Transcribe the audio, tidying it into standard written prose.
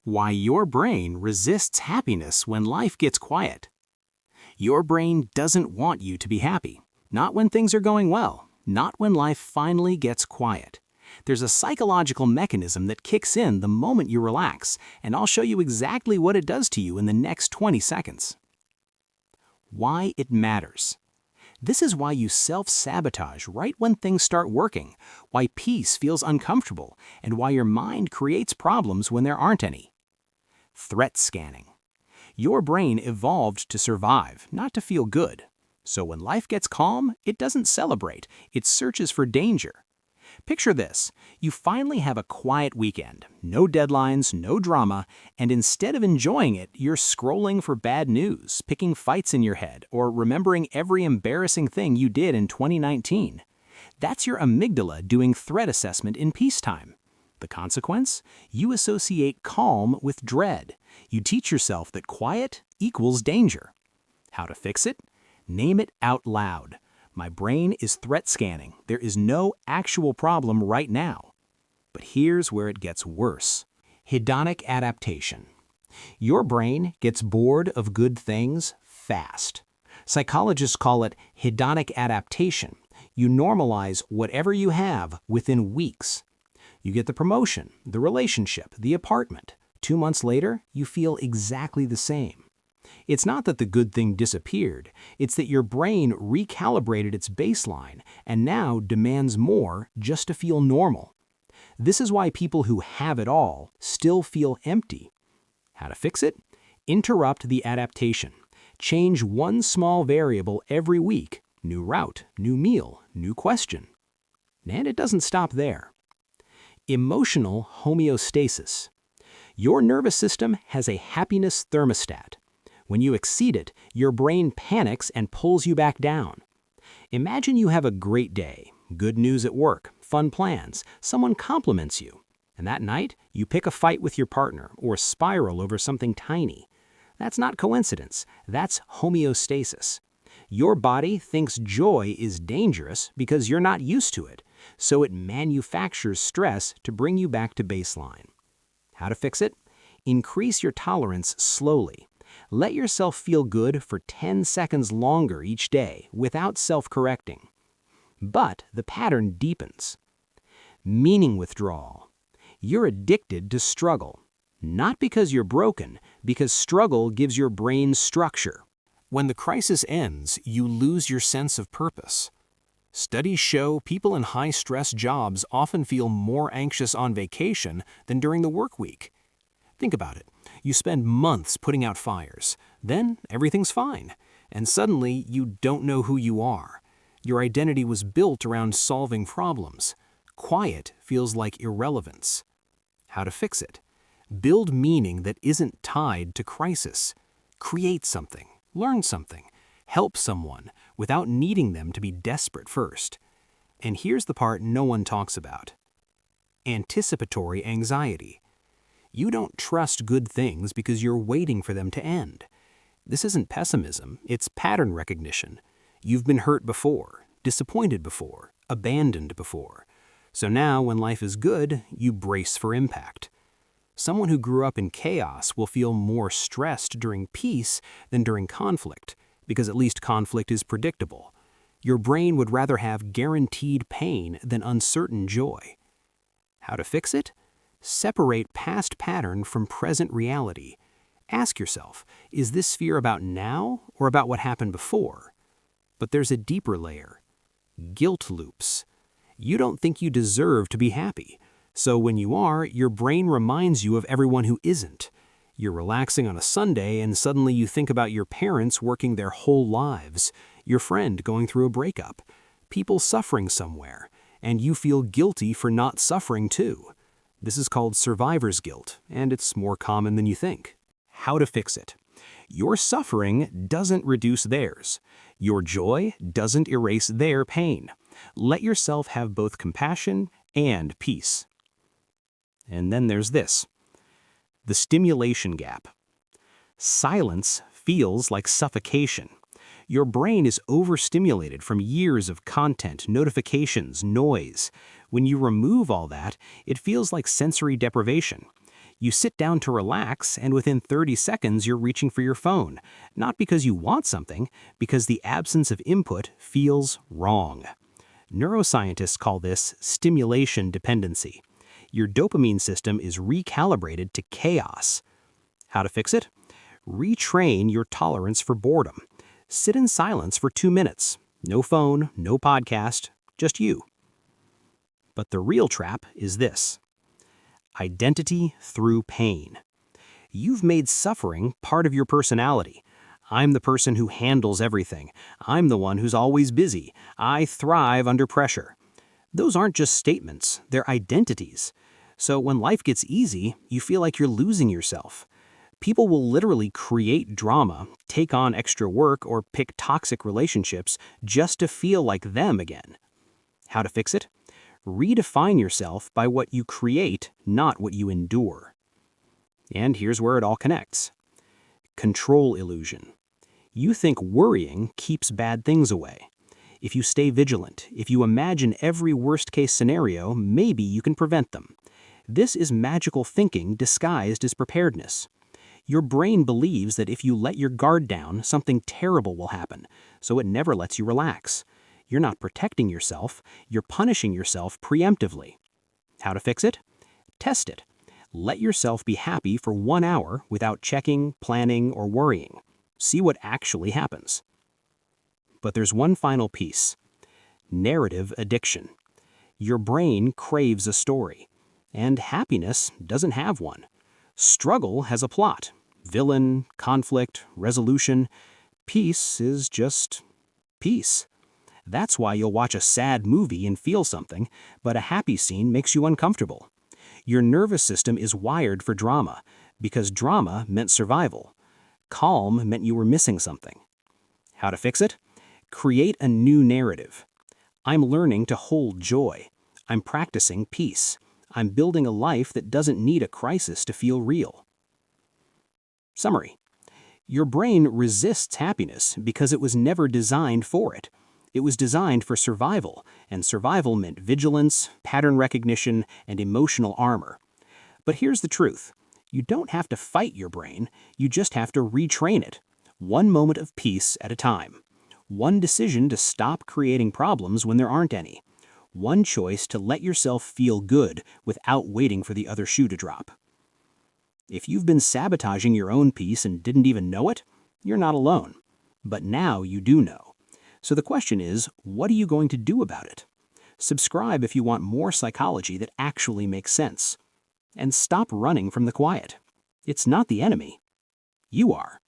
Why your brain resists happiness when life gets quiet. Your brain doesn't want you to be happy. Not when things are going well. Not when life finally gets quiet. There's a psychological mechanism that kicks in the moment you relax, and I'll show you exactly what it does to you in the next 20 seconds. Why it matters. This is why you self-sabotage right when things start working, why peace feels uncomfortable, and why your mind creates problems when there aren't any. Threat scanning. Your brain evolved to survive, not to feel good. So when life gets calm, it doesn't celebrate, it searches for danger. Picture this, you finally have a quiet weekend, no deadlines, no drama, and instead of enjoying it, you're scrolling for bad news, picking fights in your head, or remembering every embarrassing thing you did in 2019. That's your amygdala doing threat assessment in peacetime. The consequence? You associate calm with dread. You teach yourself that quiet equals danger. How to fix it? Name it out loud. My brain is threat scanning. There is no actual problem right now. But here's where it gets worse. Hedonic adaptation. Your brain gets bored of good things fast. Psychologists call it hedonic adaptation. You normalize whatever you have within weeks. You get the promotion, the relationship, the apartment. 2 months later, you feel exactly the same. It's not that the good thing disappeared, it's that your brain recalibrated its baseline and now demands more just to feel normal. This is why people who have it all still feel empty. How to fix it? Interrupt the adaptation. Change one small variable every week. New route, new meal, new question. And it doesn't stop there. Emotional homeostasis. Your nervous system has a happiness thermostat. When you exceed it, your brain panics and pulls you back down. Imagine you have a great day, good news at work, fun plans, someone compliments you, and that night you pick a fight with your partner or spiral over something tiny. That's not coincidence, that's homeostasis. Your body thinks joy is dangerous because you're not used to it, so it manufactures stress to bring you back to baseline. How to fix it? Increase your tolerance slowly. Let yourself feel good for 10 seconds longer each day without self-correcting. But the pattern deepens. Meaning withdrawal. You're addicted to struggle. Not because you're broken, because struggle gives your brain structure. When the crisis ends, you lose your sense of purpose. Studies show people in high-stress jobs often feel more anxious on vacation than during the work week. Think about it. You spend months putting out fires. Then everything's fine. And suddenly you don't know who you are. Your identity was built around solving problems. Quiet feels like irrelevance. How to fix it? Build meaning that isn't tied to crisis. Create something. Learn something. Help someone without needing them to be desperate first. And here's the part no one talks about. Anticipatory anxiety. You don't trust good things because you're waiting for them to end. This isn't pessimism, it's pattern recognition. You've been hurt before, disappointed before, abandoned before. So now when life is good, you brace for impact. Someone who grew up in chaos will feel more stressed during peace than during conflict, because at least conflict is predictable. Your brain would rather have guaranteed pain than uncertain joy. How to fix it? Separate past pattern from present reality. Ask yourself, is this fear about now or about what happened before? But there's a deeper layer. Guilt loops. You don't think you deserve to be happy. So when you are, your brain reminds you of everyone who isn't. You're relaxing on a Sunday and suddenly you think about your parents working their whole lives, your friend going through a breakup, people suffering somewhere, and you feel guilty for not suffering too. This is called survivor's guilt, and it's more common than you think. How to fix it? Your suffering doesn't reduce theirs. Your joy doesn't erase their pain. Let yourself have both compassion and peace. And then there's this. The stimulation gap. Silence feels like suffocation. Your brain is overstimulated from years of content, notifications, noise. When you remove all that, it feels like sensory deprivation. You sit down to relax, and within 30 seconds you're reaching for your phone, not because you want something, because the absence of input feels wrong. Neuroscientists call this stimulation dependency. Your dopamine system is recalibrated to chaos. How to fix it? Retrain your tolerance for boredom. Sit in silence for 2 minutes. No phone, no podcast, just you. But the real trap is this: identity through pain. You've made suffering part of your personality. I'm the person who handles everything. I'm the one who's always busy. I thrive under pressure. Those aren't just statements, they're identities. So when life gets easy, you feel like you're losing yourself. People will literally create drama, take on extra work, or pick toxic relationships just to feel like them again. How to fix it? Redefine yourself by what you create, not what you endure. And here's where it all connects. Control illusion. You think worrying keeps bad things away. If you stay vigilant, if you imagine every worst-case scenario, maybe you can prevent them. This is magical thinking disguised as preparedness. Your brain believes that if you let your guard down, something terrible will happen, so it never lets you relax. You're not protecting yourself, you're punishing yourself preemptively. How to fix it? Test it. Let yourself be happy for 1 hour without checking, planning, or worrying. See what actually happens. But there's one final piece. Narrative addiction. Your brain craves a story, and happiness doesn't have one. Struggle has a plot. Villain, conflict, resolution. Peace is just peace. That's why you'll watch a sad movie and feel something, but a happy scene makes you uncomfortable. Your nervous system is wired for drama, because drama meant survival. Calm meant you were missing something. How to fix it? Create a new narrative. I'm learning to hold joy. I'm practicing peace. I'm building a life that doesn't need a crisis to feel real. Summary. Your brain resists happiness because it was never designed for it. It was designed for survival, and survival meant vigilance, pattern recognition, and emotional armor. But here's the truth. You don't have to fight your brain, you just have to retrain it. One moment of peace at a time. One decision to stop creating problems when there aren't any. One choice to let yourself feel good without waiting for the other shoe to drop. If you've been sabotaging your own peace and didn't even know it, you're not alone. But now you do know. So the question is, what are you going to do about it? Subscribe if you want more psychology that actually makes sense. And stop running from the quiet. It's not the enemy. You are.